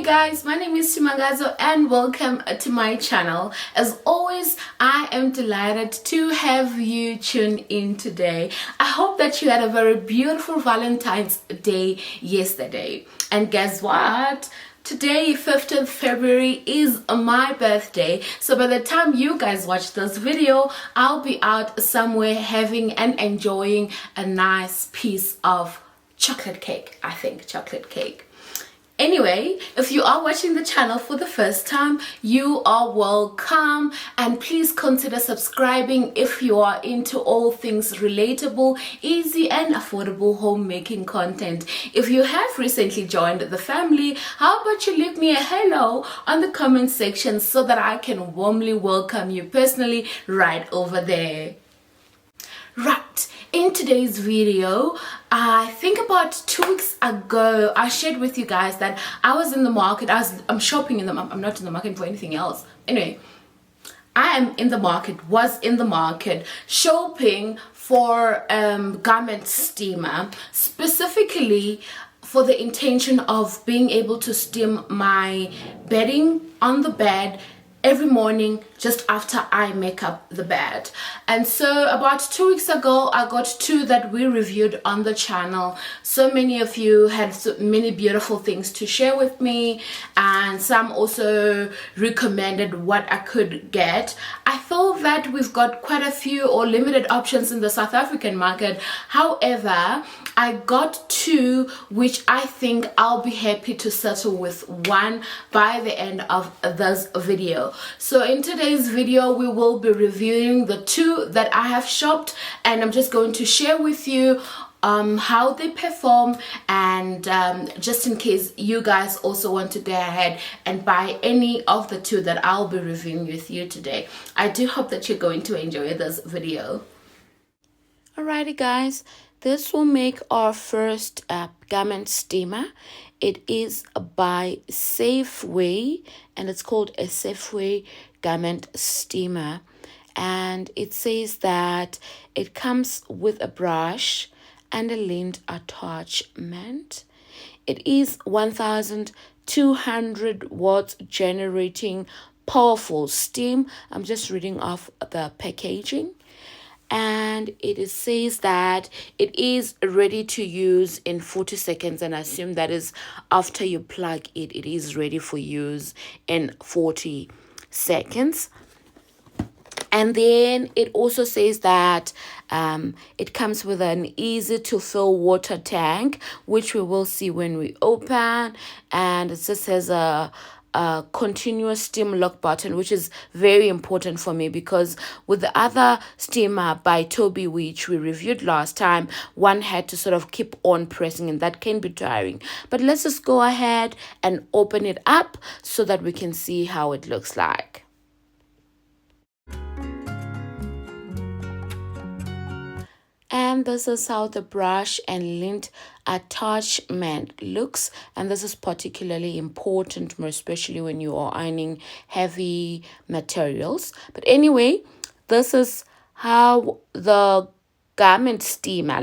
Guys, my name is Chimagazo and welcome to my channel. As always, I am delighted to have you tune in today. I hope that you had a very beautiful Valentine's Day yesterday. And guess what? Today, 15th February, is my birthday. So by the time you guys watch this video, I'll be out somewhere having and enjoying a nice piece of chocolate cake. I think chocolate cake. Anyway, if you are watching the channel for the first time, you are welcome, and please consider subscribing if you are into all things relatable, easy and affordable homemaking content. If you have recently joined the family, how about you leave me a hello on the comment section so that I can warmly welcome you personally right over there. Right, in today's video, I think about 2 weeks ago, I shared with you guys that I was in the market. I'm shopping in the I'm not in the market for anything else. Anyway, I am in the market, was in the market shopping for garment steamer, specifically for the intention of being able to steam my bedding on the bed every morning just after I make up the bed. And so about 2 weeks ago, I got 2 that we reviewed on the channel. So many of you had so many beautiful things to share with me, and some also recommended what I could get. I feel that we've got quite a few or limited options in the South African market. However, I got 2 which I think I'll be happy to settle with one by the end of this video. So in today's video, we will be reviewing the 2 that I have shopped, and I'm just going to share with you how they perform, and just in case you guys also want to go ahead and buy any of the 2 that I'll be reviewing with you today. I do hope that you're going to enjoy this video. Alrighty guys, this will make our first garment steamer. It is by Safeway, and it's called a Safeway garment steamer. And it says that it comes with a brush and a lint attachment. It is 1200 watts, generating powerful steam. I'm just reading off the packaging. And it says that it is ready to use in 40 seconds, and I assume that is after you plug it, it is ready for use in 40 seconds. And then it also says that it comes with an easy to fill water tank, which we will see when we open. And it just has a continuous steam lock button, which is very important for me, because with the other steamer by Toby, which we reviewed last time, one had to sort of keep on pressing, and that can be tiring. But let's just go ahead and open it up so that we can see how it looks like. And this is how the brush and lint attachment looks, and this is particularly important, more especially when you are ironing heavy materials. But anyway, this is how the garment steamer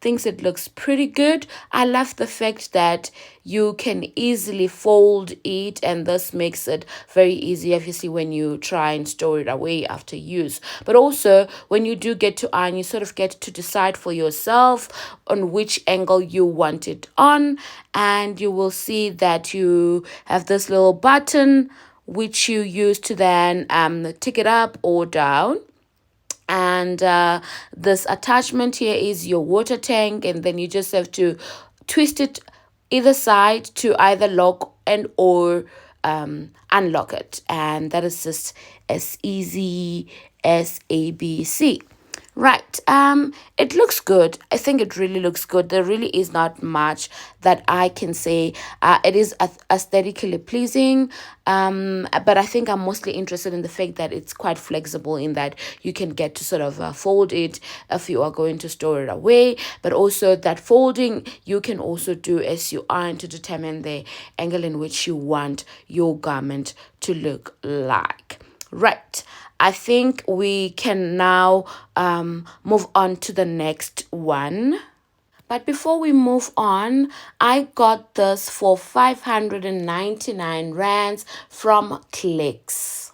thinks it looks pretty good. I love the fact that you can easily fold it, and this makes it very easy, obviously, when you try and store it away after use. But also, when you do get to iron, you sort of get to decide for yourself on which angle you want it on, and you will see that you have this little button which you use to then tick it up or down. And this attachment here is your water tank, and then you just have to twist it either side to either lock and or unlock it, and that is just as easy as ABC. Right. It looks good. I think it really looks good. There really is not much that I can say. It is aesthetically pleasing. But I think I'm mostly interested in the fact that it's quite flexible, in that you can get to sort of fold it if you are going to store it away. But also that folding you can also do as you iron to determine the angle in which you want your garment to look like. Right. I think we can now move on to the next one. But before we move on, I got this for 599 rands from Clicks.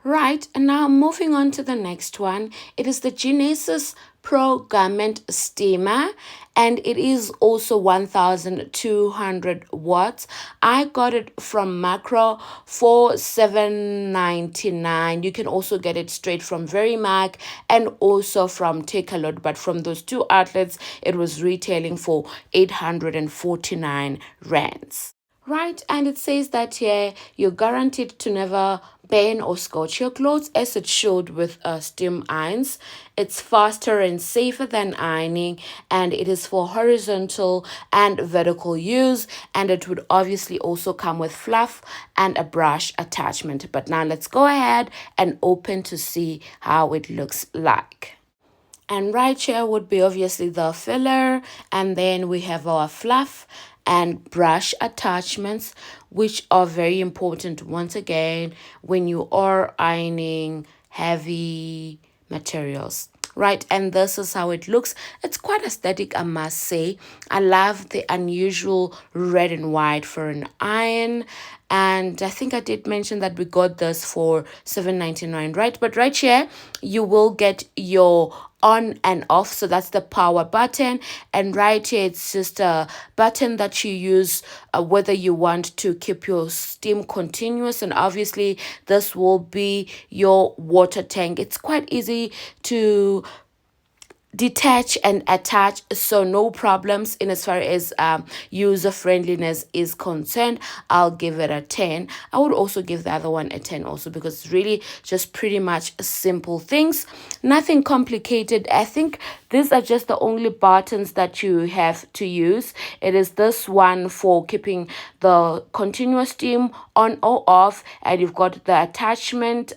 Right, and now moving on to the next one. It is the Genesis Pro Garment Steamer, and it is also 1200 watts. I got it from Macro for $7.99. You can also get it straight from Verimac and also from Takealot, but from those two outlets it was retailing for 849 rands. Right, and it says that here you're guaranteed to never burn or scorch your clothes, as it showed with steam irons. It's faster and safer than ironing, and it is for horizontal and vertical use, and it would obviously also come with fluff and a brush attachment. But now let's go ahead and open to see how it looks like. And right here would be obviously the filler, and then we have our fluff and brush attachments, which are very important once again when you are ironing heavy materials. Right, and this is how it looks. It's quite aesthetic, I must say. I love the unusual red and white for an iron, and I think I did mention that we got this for $7.99, right? But right here you will get your on and off, so that's the power button, and right here it's just a button that you use whether you want to keep your steam continuous, and obviously this will be your water tank. It's quite easy to detach and attach, so no problems in as far as user friendliness is concerned. I'll give it a 10. I would also give the other one a 10 also, because it's really just pretty much simple things, nothing complicated. I think these are just the only buttons that you have to use. It is this one for keeping the continuous steam on or off, and you've got the attachment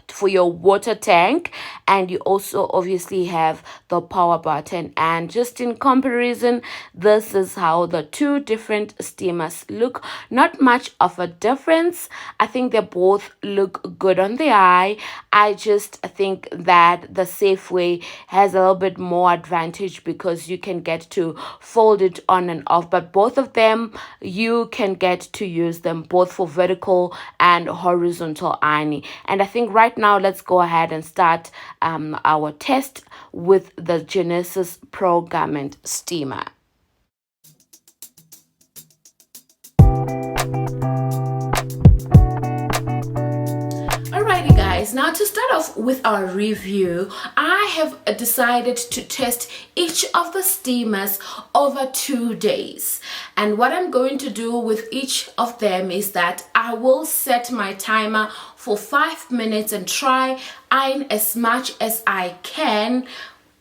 for your water tank, and you also obviously have the power button. And just in comparison, this is how the two different steamers look. Not much of a difference. I think they both look good on the eye. I just think that the Safeway has a little bit more advantage because you can get to fold it on and off, but both of them you can get to use them both for vertical and horizontal ironing. And I think right now let's go ahead and start our test with the Genesis Pro Garment Steamer. Alrighty guys, now to start off with our review, I have decided to test each of the steamers over 2 days. And what I'm going to do with each of them is that I will set my timer for 5 minutes and try iron as much as I can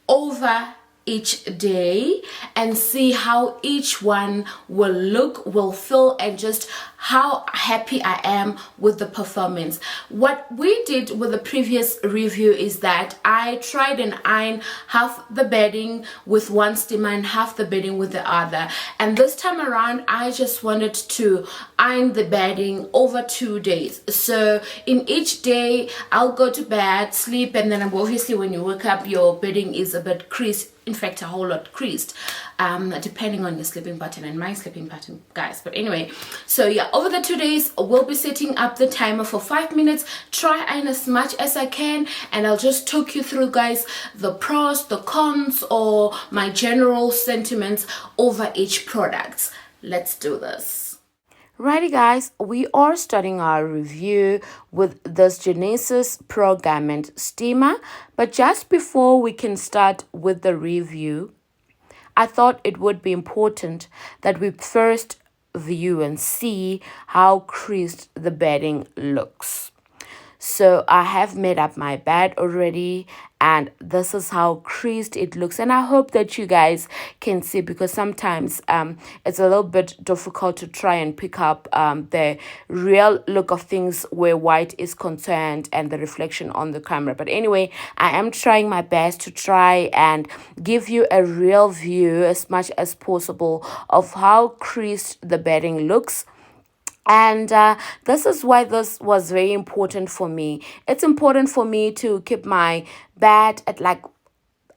over each day and see how each one will look, will feel, and just how happy I am with the performance. What we did with the previous review is that I tried and iron half the bedding with one steamer and half the bedding with the other, and this time around I just wanted to iron the bedding over 2 days. So in each day I'll go to bed, sleep, and then obviously when you wake up your bedding is a bit creased, in fact a whole lot creased, depending on your sleeping pattern and my sleeping pattern, guys. But anyway, so yeah, over the 2 days we'll be setting up the timer for 5 minutes. Try iron as much as I can, and I'll just talk you through, guys, the pros, the cons, or my general sentiments over each product. Let's do this. Righty, guys, we are starting our review with this Genesis Pro Garment Steamer. But just before we can start with the review, I thought it would be important that we first view and see how creased the bedding looks. So I have made up my bed already, and this is how creased it looks, and I hope that you guys can see, because sometimes it's a little bit difficult to try and pick up the real look of things where white is concerned and the reflection on the camera. But anyway, I am trying my best to try and give you a real view as much as possible of how creased the bedding looks. And this is why this was very important for me. It's important for me to keep my bed at, like,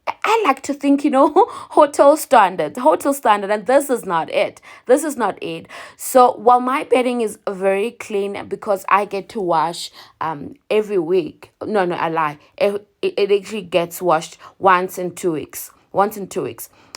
I like to think, hotel standard, and this is not it. This is not it. So while my bedding is very clean because I get to wash every week. No, I lie. It actually gets washed once in 2 weeks.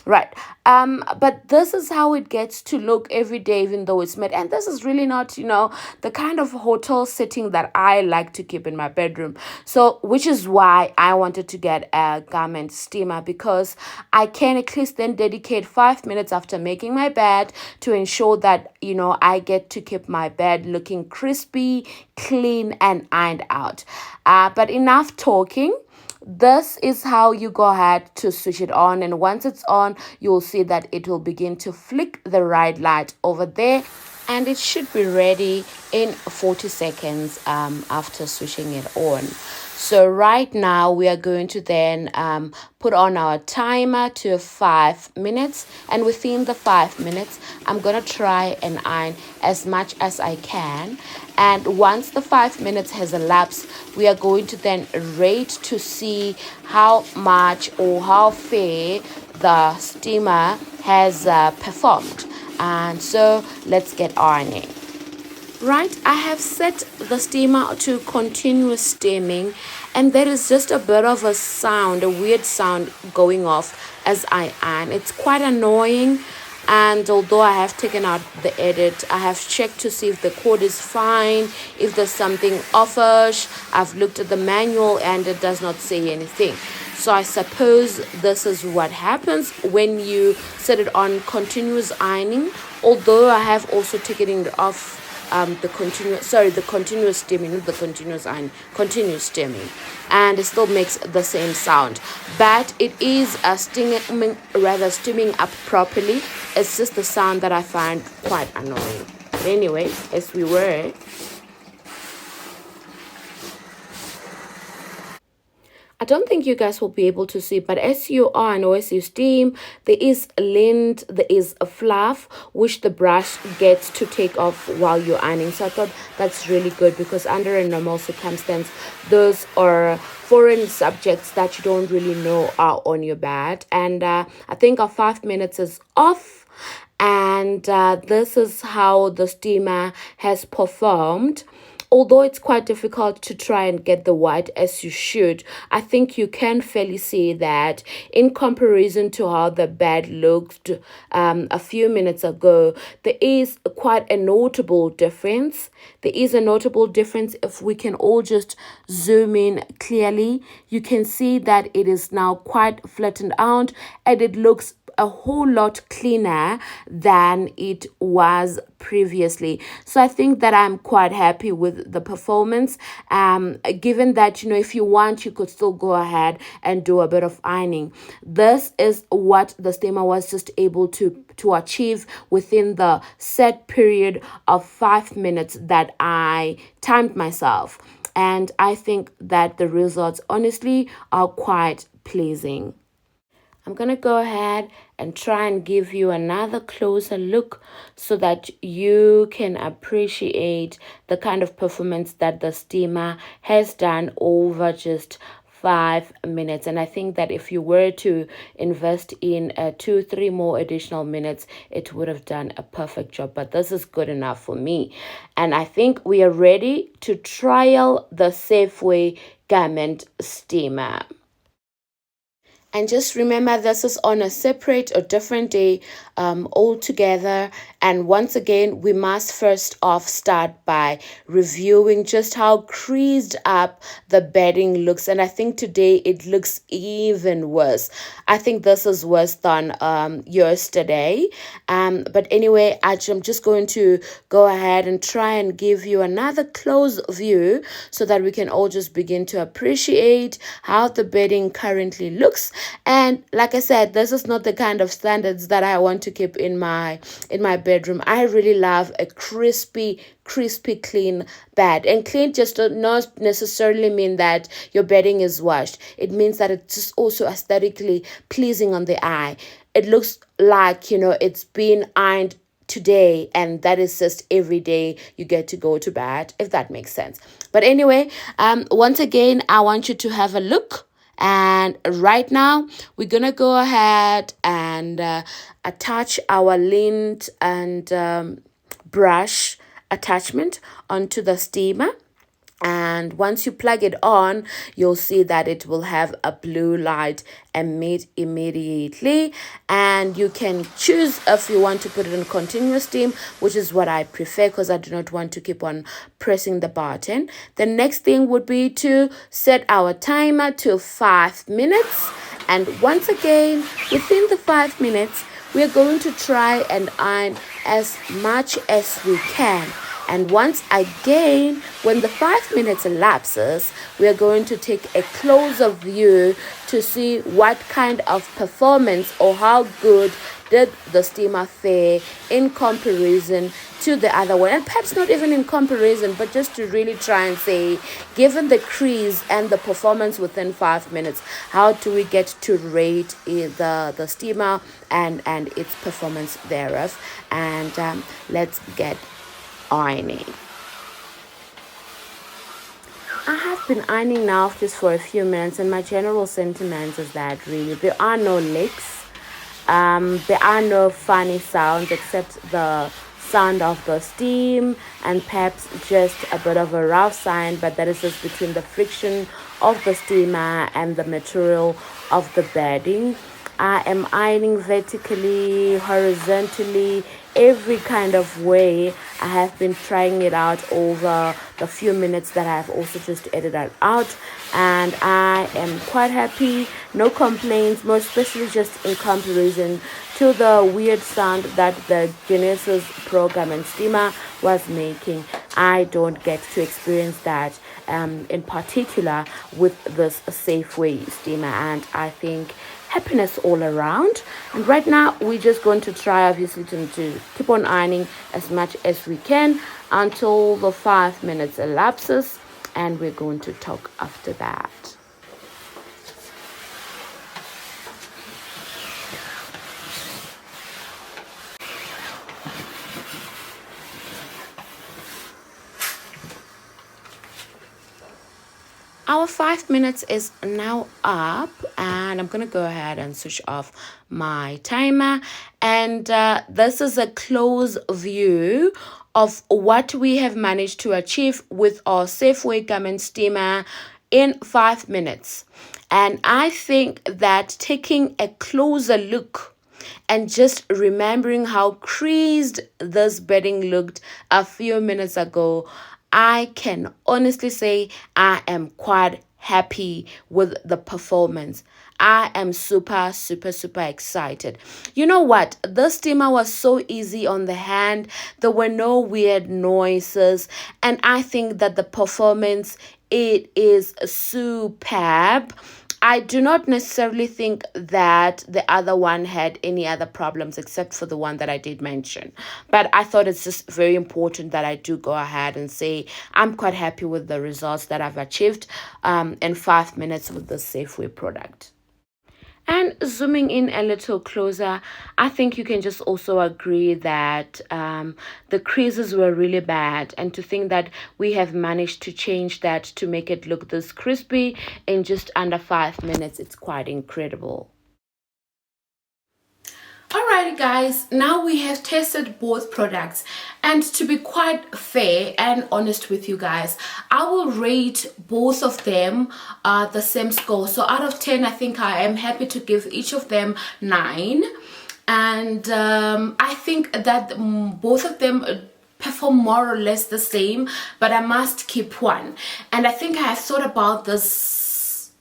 Right. But this is how it gets to look every day, even though it's made. And this is really not, the kind of hotel setting that I like to keep in my bedroom. So, which is why I wanted to get a garment steamer, because I can at least then dedicate 5 minutes after making my bed to ensure that, I get to keep my bed looking crispy, clean, and ironed out. But enough talking. This is how you go ahead to switch it on, and once it's on, you'll see that it will begin to flick the right light over there, and it should be ready in 40 seconds after switching it on. So right now we are going to then put on our timer to 5 minutes, and within the 5 minutes I'm gonna try and iron as much as I can. And once the 5 minutes has elapsed, we are going to then rate to see how much or how fair the steamer has performed. And so let's get ironing. Right, I have set the steamer to continuous steaming, and there is just a bit of a sound, a weird sound going off as I iron. It's quite annoying, and although I have taken out the edit, I have checked to see if the cord is fine, if there's something offish. I've looked at the manual and it does not say anything. So I suppose this is what happens when you set it on continuous ironing, although I have also taken it off the continuous steaming, not the continuous iron, continuous steaming, and it still makes the same sound, but it is steaming up properly. It's just the sound that I find quite annoying. But anyway, as we were, I don't think you guys will be able to see, but as you iron or as you steam, there is lint, there is a fluff, which the brush gets to take off while you're ironing. So I thought that's really good, because under a normal circumstance, those are foreign subjects that you don't really know are on your bed. And I think our 5 minutes is off. And this is how the steamer has performed. Although it's quite difficult to try and get the white as you should, I think you can fairly see that in comparison to how the bed looked a few minutes ago, there is quite a notable difference. There is a notable difference. If we can all just zoom in clearly, you can see that it is now quite flattened out, and it looks a whole lot cleaner than it was previously. So I think that I'm quite happy with the performance. Given that, if you want, you could still go ahead and do a bit of ironing. This is what the steamer was just able to achieve within the set period of 5 minutes that I timed myself. And I think that the results honestly are quite pleasing. I'm going to go ahead and try and give you another closer look so that you can appreciate the kind of performance that the steamer has done over just 5 minutes. And I think that if you were to invest in 2-3 more additional minutes, it would have done a perfect job. But this is good enough for me. And I think we are ready to trial the Safeway garment steamer. And just remember, this is on a separate or different day altogether. And once again, we must first off start by reviewing just how creased up the bedding looks. And I think today it looks even worse. I think this is worse than yesterday. But anyway, I'm just going to go ahead and try and give you another close view so that we can all just begin to appreciate how the bedding currently looks. And like I said, this is not the kind of standards that I want to keep in my bedroom. I really love a crispy clean bed. And clean just does not necessarily mean that your bedding is washed. It means that it's just also aesthetically pleasing on the eye. It looks like, it's been ironed today, and that is just every day you get to go to bed, if that makes sense. But anyway, once again, I want you to have a look. And right now, we're going to go ahead and attach our lint and brush attachment onto the steamer. And once you plug it on, you'll see that it will have a blue light emit immediately. And you can choose if you want to put it in continuous steam, which is what I prefer because I do not want to keep on pressing the button. The next thing would be to set our timer to 5 minutes. And once again, within the 5 minutes, we're going to try and iron as much as we can. And once again, when the 5 minutes elapses, we are going to take a closer view to see what kind of performance or how good did the steamer fare in comparison to the other one. And perhaps not even in comparison, but just to really try and say, given the crease and the performance within 5 minutes, how do we get to rate the steamer and its performance thereof? And let's get ironing. I have been ironing now just for a few minutes, and my general sentiment is that really there are no leaks. There are no funny sounds except the sound of the steam and perhaps just a bit of a rough sound, but that is just between the friction of the steamer and the material of the bedding. I am ironing vertically, horizontally, every kind of way. I have been trying it out over the few minutes that I have also just edited out, and I am quite happy. No complaints, more especially just in comparison to the weird sound that the Genesis program and steamer was making. I don't get to experience that in particular with this Safeway steamer, and I think happiness all around. And right now we're just going to try obviously to keep on ironing as much as we can until the 5 minutes elapses, and we're going to talk after that. Our 5 minutes is now up, and I'm going to go ahead and switch off my timer. And this is a close view of what we have managed to achieve with our Safeway garment steamer in 5 minutes. And I think that taking a closer look and just remembering how creased this bedding looked a few minutes ago, I can honestly say I am quite happy with the performance. I am super, super, super excited. You know what? The steamer was so easy on the hand. There were no weird noises. And I think that the performance, it is superb. I do not necessarily think that the other one had any other problems except for the one that I did mention. But I thought it's just very important that I do go ahead and say I'm quite happy with the results that I've achieved in 5 minutes with the Safeway product. And zooming in a little closer, I think you can just also agree that the creases were really bad. And to think that we have managed to change that to make it look this crispy in just under 5 minutes, it's quite incredible. Alrighty guys, now we have tested both products, and to be quite fair and honest with you guys, I will rate both of them the same score. So out of 10, I think I am happy to give each of them 9, and I think that both of them perform more or less the same, but I must keep one. And I think I have thought about this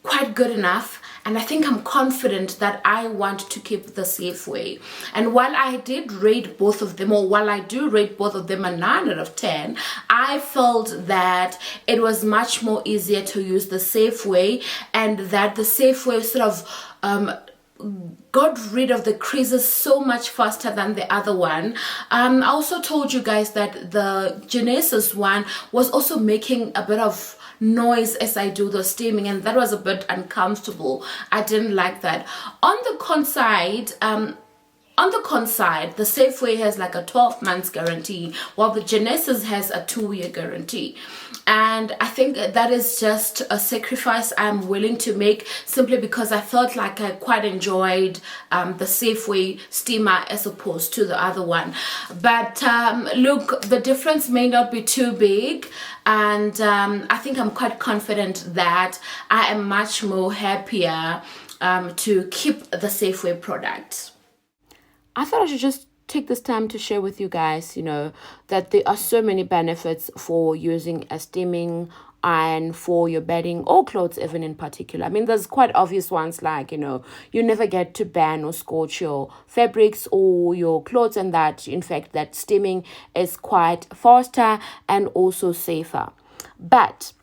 quite good enough, and I think I'm confident that I want to keep the Safeway. And while I did rate both of them, or while I do rate both of them a 9 out of 10, I felt that it was much more easier to use the Safeway, and that the Safeway sort of got rid of the creases so much faster than the other one. I also told you guys that the Genesis one was also making a bit of noise as I do the steaming, and that was a bit uncomfortable. I didn't like that. On the con side, the Safeway has like a 12 months guarantee, while the Genesis has a 2-year guarantee. And I think that is just a sacrifice I'm willing to make, simply because I felt like I quite enjoyed the Safeway steamer as opposed to the other one. But look, the difference may not be too big, and I think I'm quite confident that I am much more happier to keep the Safeway product. I thought I should just take this time to share with you guys, that there are so many benefits for using a steaming iron for your bedding or clothes, even in particular. I mean, there's quite obvious ones like, you never get to burn or scorch your fabrics or your clothes, and that, in fact, that steaming is quite faster and also safer. But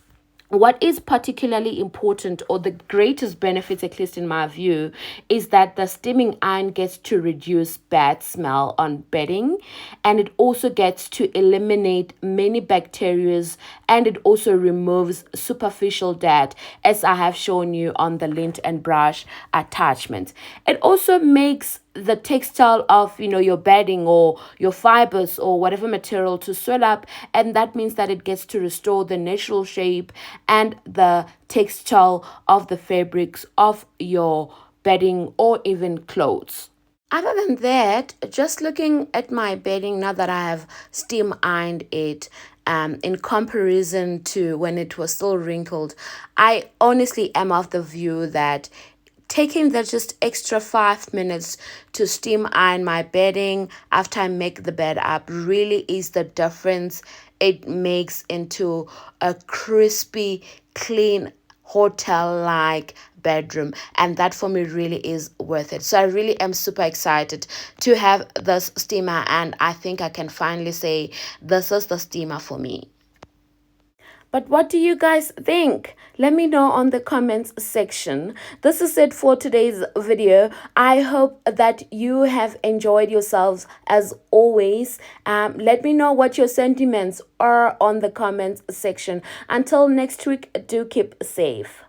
what is particularly important, or the greatest benefits, at least in my view, is that the steaming iron gets to reduce bad smell on bedding, and it also gets to eliminate many bacteria, and it also removes superficial dirt, as I have shown you on the lint and brush attachment. It also makes the textile of your bedding or your fibers or whatever material to swell up, and that means that it gets to restore the natural shape and the textile of the fabrics of your bedding or even clothes. Other than that, just looking at my bedding now that I have steam ironed it, in comparison to when it was still wrinkled, I honestly am of the view that taking that just extra 5 minutes to steam iron my bedding after I make the bed up really is the difference it makes into a crispy, clean, hotel-like bedroom, and that for me really is worth it. So I really am super excited to have this steamer, and I think I can finally say this is the steamer for me. But what do you guys think? Let me know on the comments section. This is it for today's video. I hope that you have enjoyed yourselves as always. Let me know what your sentiments are on the comments section. Until next week, do keep safe.